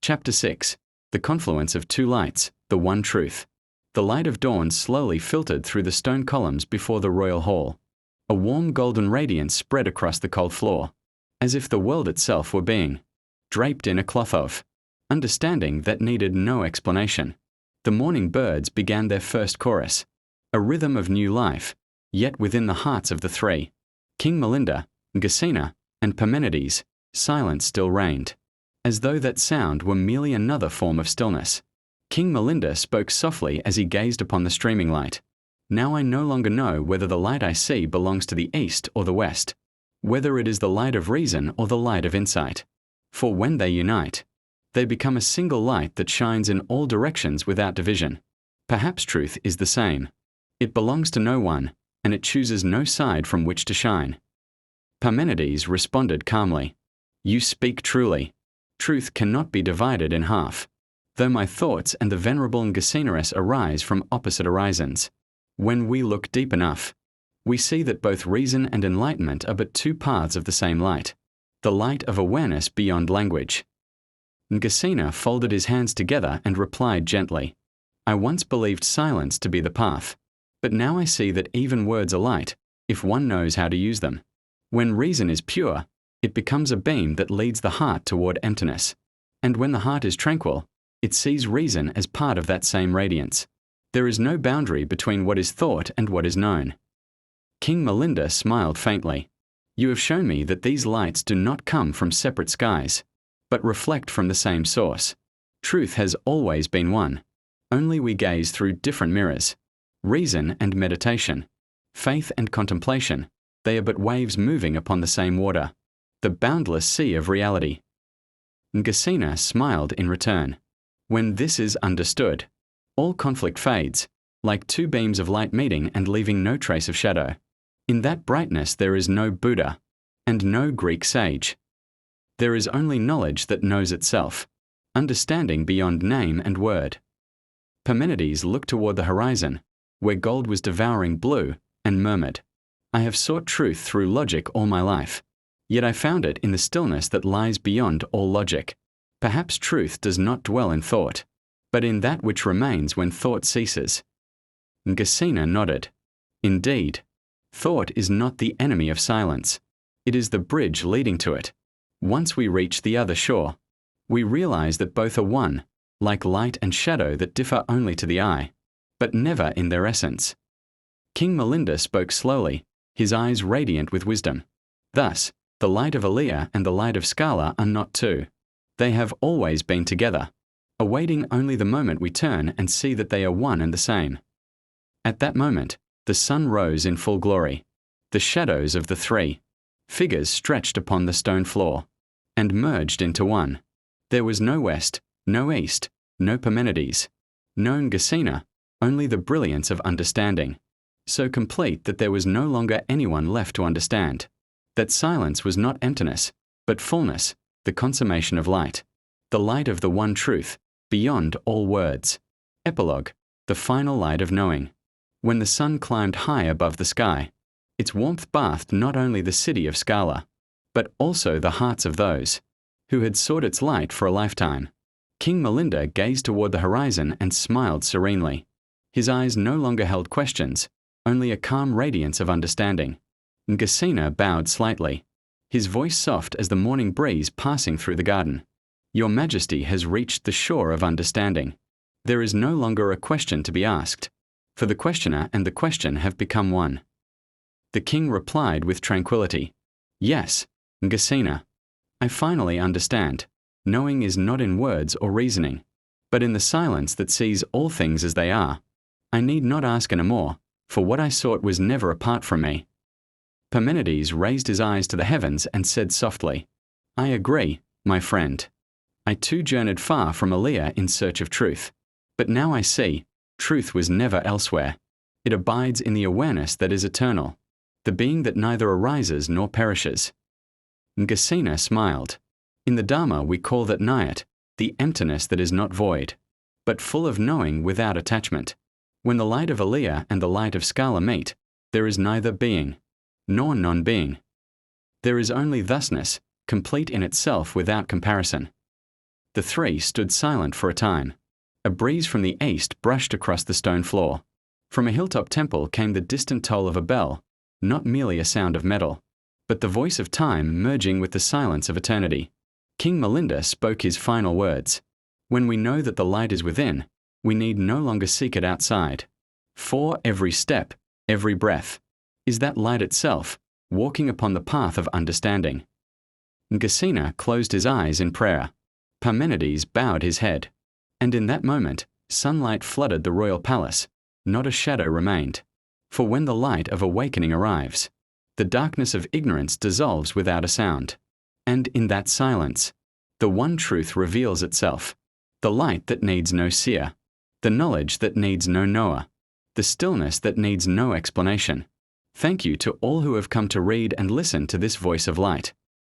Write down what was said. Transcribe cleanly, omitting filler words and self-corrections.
Chapter 6. The Confluence of Two Lights, the One Truth. The light of dawn slowly filtered through the stone columns before the royal hall. A warm golden radiance spread across the cold floor, as if the world itself were being draped in a cloth of understanding that needed no explanation. The morning birds began their first chorus, a rhythm of new life, yet within the hearts of the three, King Melinda, Gesina, and Parmenides, silence still reigned, as though that sound were merely another form of stillness. King Melinda spoke softly as he gazed upon the streaming light. Now I no longer know whether the light I see belongs to the east or the west, whether it is the light of reason or the light of insight. For when they unite, they become a single light that shines in all directions without division. Perhaps truth is the same. It belongs to no one, and it chooses no side from which to shine. Parmenides responded calmly, "You speak truly. Truth cannot be divided in half. Though my thoughts and the venerable Gesina arise from opposite horizons, when we look deep enough, we see that both reason and enlightenment are but two paths of the same light, the light of awareness beyond language." Gesina folded his hands together and replied gently, "I once believed silence to be the path, but now I see that even words are light, if one knows how to use them. When reason is pure, it becomes a beam that leads the heart toward emptiness, and when the heart is tranquil, it sees reason as part of that same radiance. There is no boundary between what is thought and what is known." King Melinda smiled faintly. "You have shown me that these lights do not come from separate skies, but reflect from the same source. Truth has always been one. Only we gaze through different mirrors. Reason and meditation, faith and contemplation, they are but waves moving upon the same water, the boundless sea of reality." Gesina smiled in return. "When this is understood, all conflict fades, like two beams of light meeting and leaving no trace of shadow. In that brightness there is no Buddha, and no Greek sage. There is only knowledge that knows itself, understanding beyond name and word." Parmenides looked toward the horizon, where gold was devouring blue, and murmured, "I have sought truth through logic all my life, yet I found it in the stillness that lies beyond all logic. Perhaps truth does not dwell in thought, but in that which remains when thought ceases." Gesina nodded. "Indeed, thought is not the enemy of silence. It is the bridge leading to it. Once we reach the other shore, we realize that both are one, like light and shadow that differ only to the eye, but never in their essence." King Melinda spoke slowly, his eyes radiant with wisdom. "Thus, the light of Alea and the light of Scala are not two. They have always been together, awaiting only the moment we turn and see that they are one and the same." At that moment, the sun rose in full glory. The shadows of the three figures stretched upon the stone floor, and merged into one. There was no west, no east, no Parmenides, no Gesina, only the brilliance of understanding, so complete that there was no longer anyone left to understand. That silence was not emptiness, but fullness, the consummation of light, the light of the one truth, beyond all words. Epilogue, the final light of knowing. When the sun climbed high above the sky, its warmth bathed not only the city of Scala, but also the hearts of those who had sought its light for a lifetime. King Melinda gazed toward the horizon and smiled serenely. His eyes no longer held questions, only a calm radiance of understanding. Gesina bowed slightly, his voice soft as the morning breeze passing through the garden. "Your Majesty has reached the shore of understanding. There is no longer a question to be asked, for the questioner and the question have become one." The king replied with tranquility, "Yes, Gesina, I finally understand. Knowing is not in words or reasoning, but in the silence that sees all things as they are. I need not ask any more, for what I sought was never apart from me." Parmenides raised his eyes to the heavens and said softly, "I agree, my friend. I too journeyed far from Alea in search of truth, but now I see, truth was never elsewhere. It abides in the awareness that is eternal, the being that neither arises nor perishes." Gesina smiled. "In the Dharma we call that Nyat, the emptiness that is not void, but full of knowing without attachment. When the light of Alea and the light of Scala meet, there is neither being, nor non-being. There is only thusness, complete in itself without comparison." The three stood silent for a time. A breeze from the east brushed across the stone floor. From a hilltop temple came the distant toll of a bell, not merely a sound of metal, but the voice of time merging with the silence of eternity. King Melinda spoke his final words. When we know that the light is within, we need no longer seek it outside. For every step, every breath, is that light itself, walking upon the path of understanding. Ngasina closed his eyes in prayer. Parmenides bowed his head. And in that moment, sunlight flooded the royal palace. Not a shadow remained. For when the light of awakening arrives, the darkness of ignorance dissolves without a sound. And in that silence, the one truth reveals itself. The light that needs no seer. The knowledge that needs no knower. The stillness that needs no explanation. Thank you to all who have come to read and listen to this voice of light.